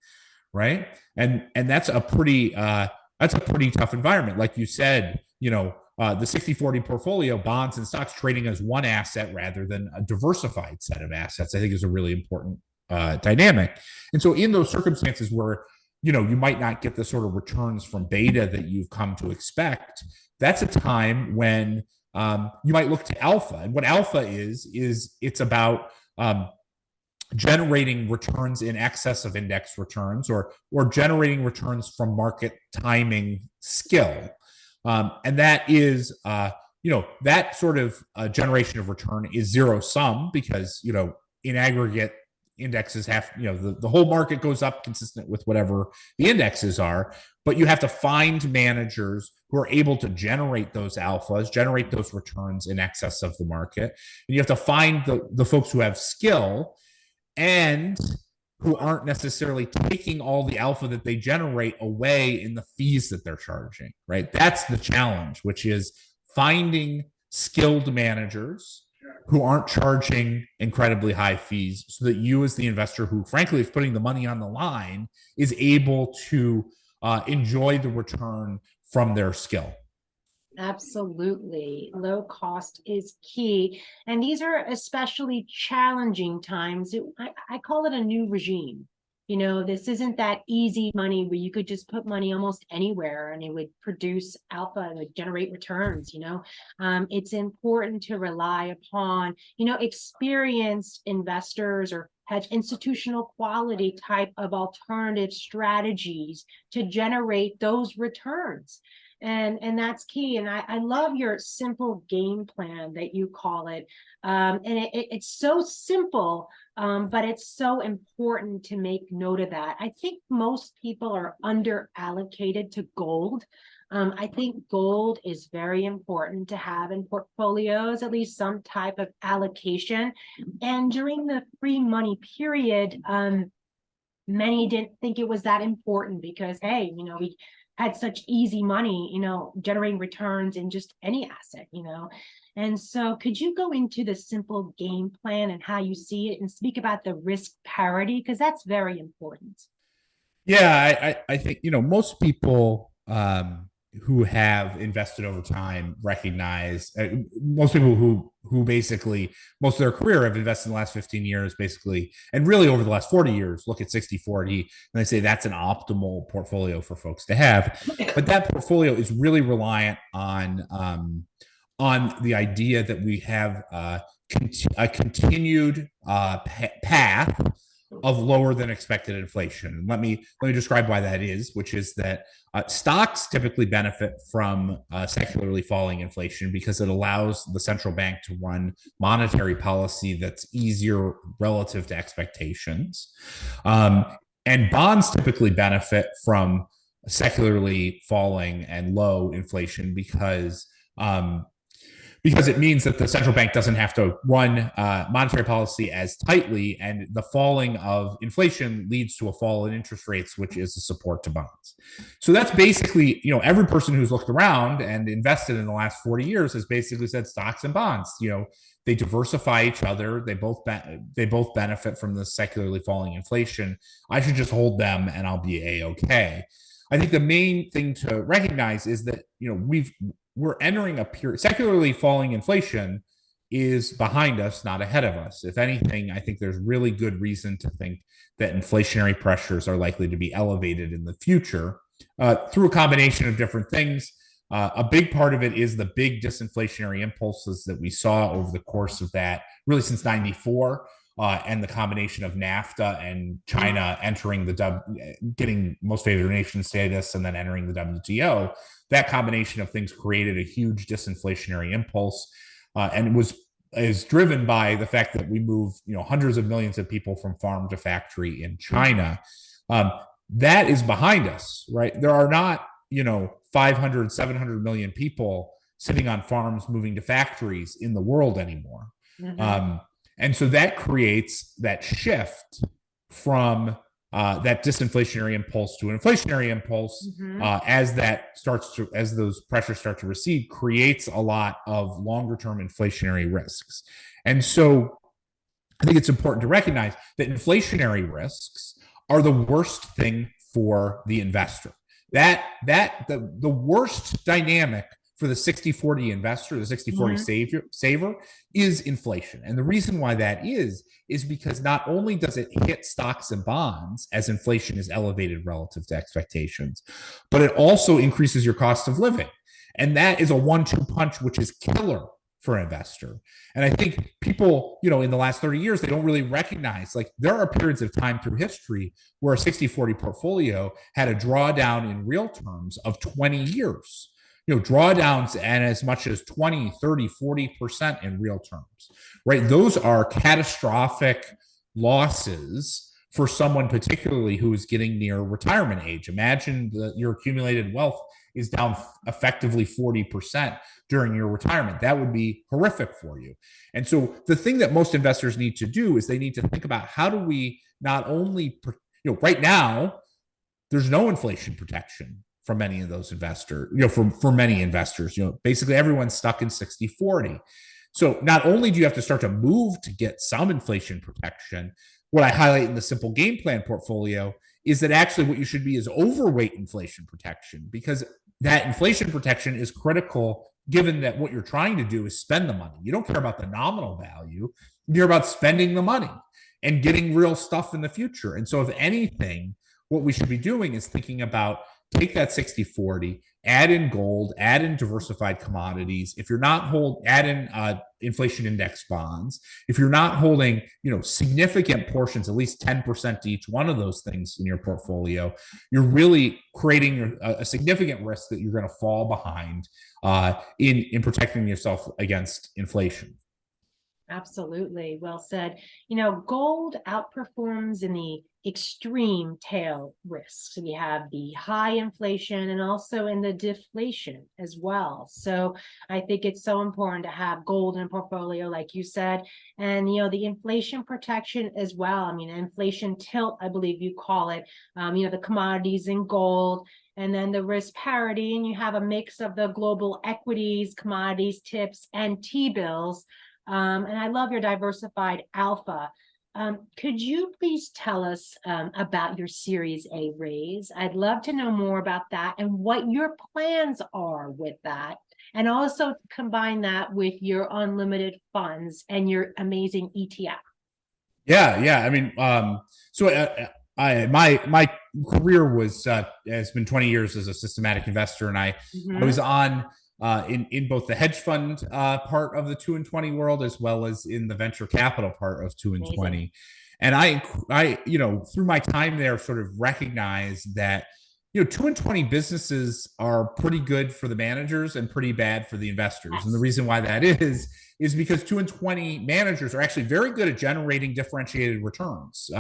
right? And that's a pretty tough environment. Like you said, the 60-40 portfolio, bonds and stocks trading as one asset rather than a diversified set of assets, I think is a really important dynamic. And so in those circumstances where you might not get the sort of returns from beta that you've come to expect, that's a time when you might look to alpha. And what alpha is it's about generating returns in excess of index returns, or generating returns from market timing skill. And that is, that sort of generation of return is zero sum, because, in aggregate, indexes have, the whole market goes up consistent with whatever the indexes are, but you have to find managers who are able to generate those alphas, generate those returns in excess of the market. And you have to find the folks who have skill and who aren't necessarily taking all the alpha that they generate away in the fees that they're charging, right? That's the challenge, which is finding skilled managers who aren't charging incredibly high fees, so that you, as the investor who frankly is putting the money on the line, is able to enjoy the return from their skill. Absolutely. Low cost is key. And these are especially challenging times. I call it a new regime. This isn't that easy money where you could just put money almost anywhere and it would produce alpha and would generate returns. It's important to rely upon, experienced investors or hedge institutional quality type of alternative strategies to generate those returns. And that's key. And I love your simple game plan that you call it. And it's so simple, but it's so important to make note of that. I think most people are under allocated to gold. I think gold is very important to have in portfolios, at least some type of allocation. And during the free money period, many didn't think it was that important because, hey, we had such easy money, generating returns in just any asset, And so could you go into the simple game plan and how you see it and speak about the risk parity? Because that's very important. Yeah, I think, most people, who have invested over time recognize, most people who basically most of their career have invested in the last 15 years basically, and really over the last 40 years, look at 60-40 and they say that's an optimal portfolio for folks to have. But that portfolio is really reliant on the idea that we have a continued path of lower than expected inflation. Let me describe why that is, which is that stocks typically benefit from secularly falling inflation because it allows the central bank to run monetary policy that's easier relative to expectations. And bonds typically benefit from secularly falling and low inflation because it means that the central bank doesn't have to run monetary policy as tightly, and the falling of inflation leads to a fall in interest rates, which is a support to bonds. So that's basically, every person who's looked around and invested in the last 40 years has basically said stocks and bonds, they diversify each other. They both benefit from the secularly falling inflation. I should just hold them and I'll be A-okay. I think the main thing to recognize is that, we're entering a period. Secularly falling inflation is behind us, not ahead of us. If anything, I think there's really good reason to think that inflationary pressures are likely to be elevated in the future through a combination of different things. A big part of it is the big disinflationary impulses that we saw over the course of that, really since '94. And the combination of NAFTA and China entering getting most favored nation status and then entering the WTO, that combination of things created a huge disinflationary impulse, and is driven by the fact that we move, hundreds of millions of people from farm to factory in China. That is behind us, right? There are not, 500, 700 million people sitting on farms moving to factories in the world anymore. Mm-hmm. And so that creates that shift from that disinflationary impulse to an inflationary impulse. Mm-hmm. As those pressures start to recede, creates a lot of longer term inflationary risks. And so I think it's important to recognize that inflationary risks are the worst thing for the investor. The worst dynamic for the 60-40 investor, the 60-40 saver, is inflation. And the reason why that is because not only does it hit stocks and bonds as inflation is elevated relative to expectations, but it also increases your cost of living. And that is a 1-2 punch, which is killer for an investor. And I think people, in the last 30 years, they don't really recognize, there are periods of time through history where a 60-40 portfolio had a drawdown in real terms of 20 years. Drawdowns and as much as 20, 30, 40% in real terms, right? Those are catastrophic losses for someone particularly who is getting near retirement age. Imagine that your accumulated wealth is down effectively 40% during your retirement. That would be horrific for you. And so the thing that most investors need to do is they need to think about, how do we not only, right now, there's no inflation protection for many of those investors, for many investors, basically everyone's stuck in 60-40. So not only do you have to start to move to get some inflation protection, what I highlight in the simple game plan portfolio is that actually what you should be is overweight inflation protection, because that inflation protection is critical given that what you're trying to do is spend the money. You don't care about the nominal value, you care about spending the money and getting real stuff in the future. And so if anything, what we should be doing is thinking about, take that 60-40, add in gold, add in diversified commodities. If you're not add in inflation index bonds. If you're not holding, significant portions, at least 10% to each one of those things in your portfolio, you're really creating a significant risk that you're going to fall behind in protecting yourself against inflation. Absolutely. Well said. Gold outperforms in the extreme tail risks. We have the high inflation and also in the deflation as well. So I think it's so important to have gold in a portfolio, like you said, and, the inflation protection as well. Inflation tilt, I believe you call it, the commodities in gold, and then the risk parity, and you have a mix of the global equities, commodities, tips, and T-bills. And I love your diversified alpha. Could you please tell us about your Series A raise? I'd love to know more about that and what your plans are with that. And also combine that with your unlimited funds and your amazing ETF. Yeah. I mean, my career has been 20 years as a systematic investor, and I was on in both the hedge fund part of the 2 and 20 world, as well as in the venture capital part of 2 and 20. And I through my time there, sort of recognized that 2 and 20 businesses are pretty good for the managers and pretty bad for the investors. Yes. And the reason why that is because 2 and 20 managers are actually very good at generating differentiated returns,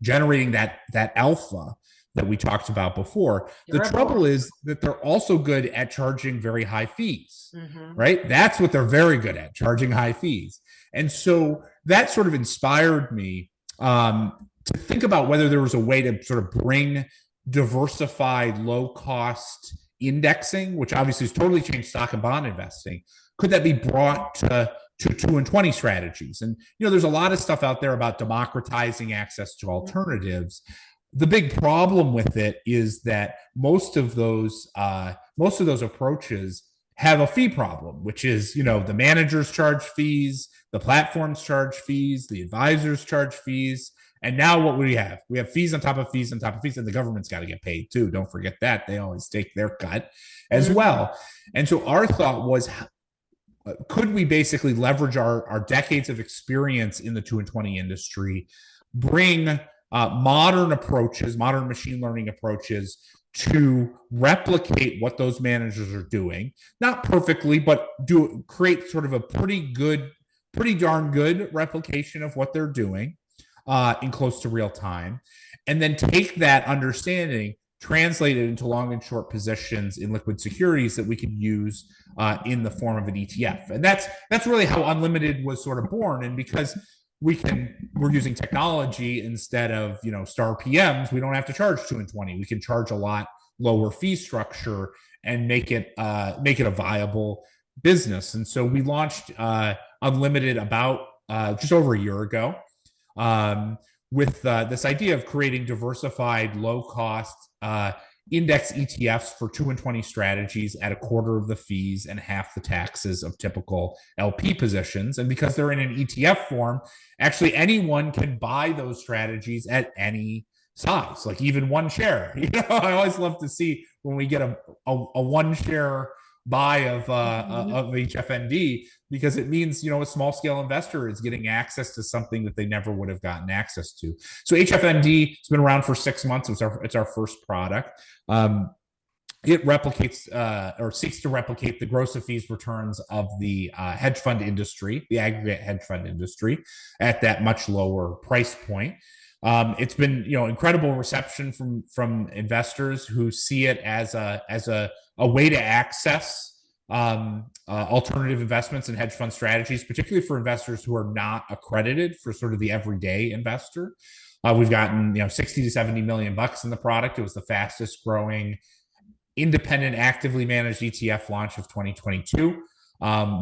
generating that alpha that we talked about before. The trouble is that they're also good at charging very high fees, right? That's what they're very good at, charging high fees. And so that sort of inspired me to think about whether there was a way to sort of bring diversified, low-cost indexing, which obviously has totally changed stock and bond investing. Could that be brought to 2 and 20 strategies? And there's a lot of stuff out there about democratizing access to alternatives. The big problem with it is that most of those approaches have a fee problem, which is the managers charge fees, the platforms charge fees, the advisors charge fees. And now what we have fees on top of fees on top of fees, and the government's got to get paid too. Don't forget that. They always take their cut as well. And so our thought was, could we basically leverage our decades of experience in the 2 and 20 industry, bring modern machine learning approaches to replicate what those managers are doing, not perfectly, but create sort of a pretty darn good replication of what they're doing in close to real time, and then take that understanding, translate it into long and short positions in liquid securities that we can use in the form of an ETF. And that's really how Unlimited was sort of born. And because we're using technology instead of star PMs, we don't have to charge 2 and 20. We can charge a lot lower fee structure and make it a viable business. And so we launched Unlimited about just over a year ago, with this idea of creating diversified, low-cost index ETFs for 2 and 20 strategies at a quarter of the fees and half the taxes of typical LP positions. And because they're in an ETF form, actually anyone can buy those strategies at any size, like even one share. I always love to see when we get a one share buy of HFND, because it means a small scale investor is getting access to something that they never would have gotten access to. So HFND has been around for 6 months. It's our first product. It replicates or seeks to replicate the gross of fees returns of the hedge fund industry, the aggregate hedge fund industry, at that much lower price point. It's been incredible reception from investors who see it as a way to access alternative investments and hedge fund strategies, particularly for investors who are not accredited for sort of the everyday investor. We've gotten 60 to 70 million bucks in the product. It was the fastest growing independent, actively managed ETF launch of 2022,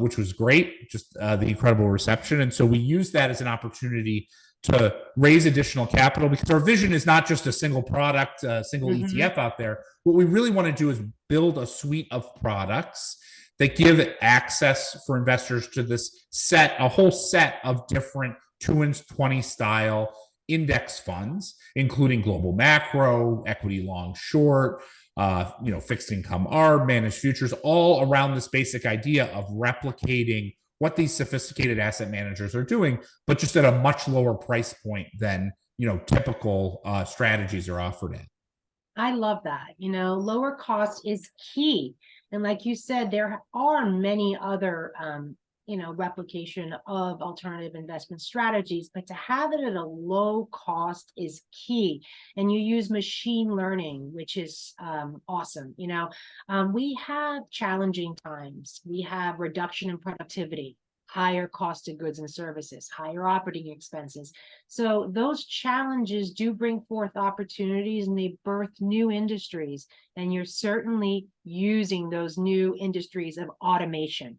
which was great. Just the incredible reception, and so we use that as an opportunity to raise additional capital, because our vision is not just a single product, a single ETF out there. What we really want to do is build a suite of products that give access for investors to a whole set of different 2 and 20 style index funds, including global macro, equity long short, fixed income arb, managed futures, all around this basic idea of replicating what these sophisticated asset managers are doing, but just at a much lower price point than typical strategies are offered at. I love that. Lower cost is key. And like you said, there are many other replication of alternative investment strategies, but to have it at a low cost is key. And you use machine learning, which is awesome. We have challenging times. We have reduction in productivity, higher cost of goods and services, higher operating expenses. So those challenges do bring forth opportunities, and they birth new industries. And you're certainly using those new industries of automation.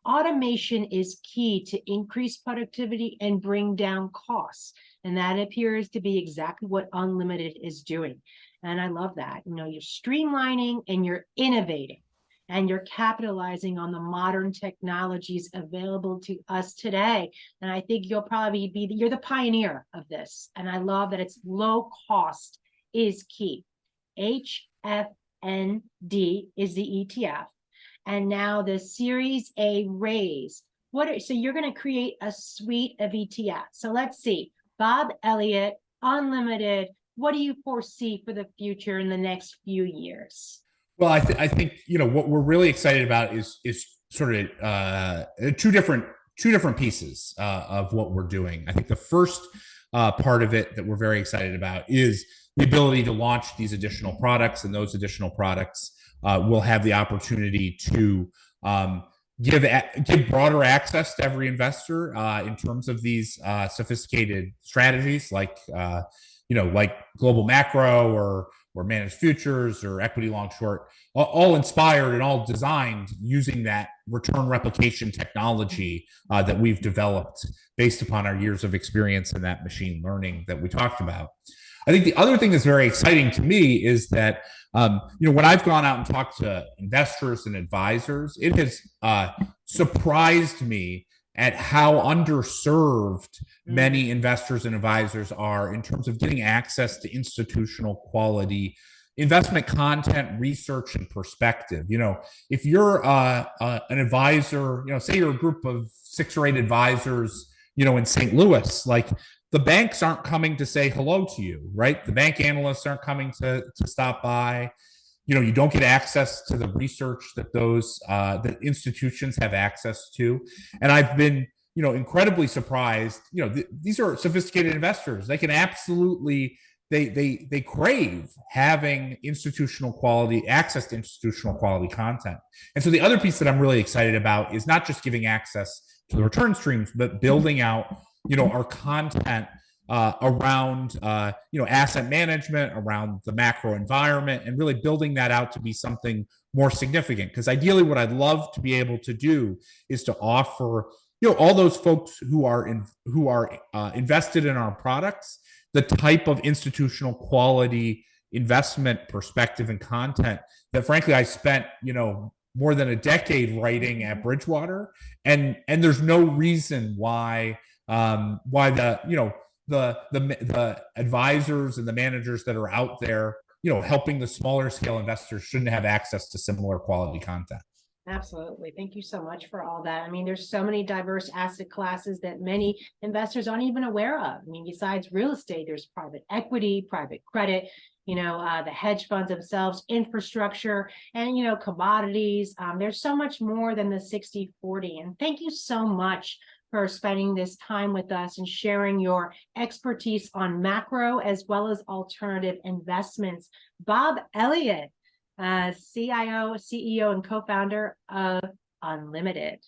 Automation is key to increase productivity and bring down costs. And that appears to be exactly what Unlimited is doing. And I love that. You're streamlining and you're innovating and you're capitalizing on the modern technologies available to us today. And I think you'll probably you're the pioneer of this. And I love that it's low cost is key. HFND is the ETF. And now the Series A raise. So you're going to create a suite of ETFs. So let's see, Bob Elliott, Unlimited, what do you foresee for the future in the next few years? Well, I think what we're really excited about is sort of two different pieces of what we're doing. I think the first part of it that we're very excited about is the ability to launch these additional products, and those additional products will have the opportunity to give broader access to every investor in terms of these sophisticated strategies like global macro or managed futures or equity long short, all inspired and all designed using that return replication technology that we've developed based upon our years of experience in that machine learning that we talked about. I think the other thing that's very exciting to me is that, when I've gone out and talked to investors and advisors, it has surprised me at how underserved many investors and advisors are in terms of getting access to institutional quality investment content, research, and perspective. If you're an advisor, say you're a group of 6 or 8 advisors, in St. Louis, like, the banks aren't coming to say hello to you, right? The bank analysts aren't coming to stop by. You don't get access to the research that those that institutions have access to. And I've been, incredibly surprised. These are sophisticated investors. They can absolutely, they crave having institutional quality access to institutional quality content. And so the other piece that I'm really excited about is not just giving access to the return streams, but building out our content around asset management, around the macro environment, and really building that out to be something more significant. Because ideally, what I'd love to be able to do is to offer all those folks who are invested in our products the type of institutional quality investment perspective and content that, frankly, I spent more than a decade writing at Bridgewater, and there's no reason why the advisors and the managers that are out there, helping the smaller scale investors shouldn't have access to similar quality content. Absolutely. Thank you so much for all that. I mean, there's so many diverse asset classes that many investors aren't even aware of. I mean, besides real estate, there's private equity, private credit, the hedge funds themselves, infrastructure, and, commodities. There's so much more than the 60-40. And thank you so much for spending this time with us and sharing your expertise on macro as well as alternative investments. Bob Elliott, CIO, CEO, and co-founder of Unlimited.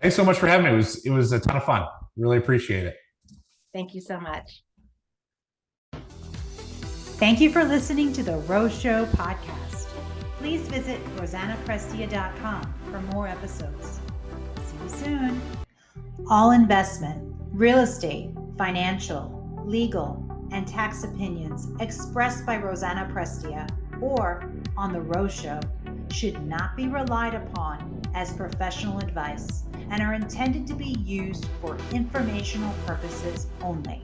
Thanks so much for having me. It was a ton of fun. Really appreciate it. Thank you so much. Thank you for listening to the Rose Show podcast. Please visit rosannaprestia.com for more episodes. See you soon. All investment, real estate, financial, legal, and tax opinions expressed by Rosanna Prestia or on The Rose Show should not be relied upon as professional advice and are intended to be used for informational purposes only.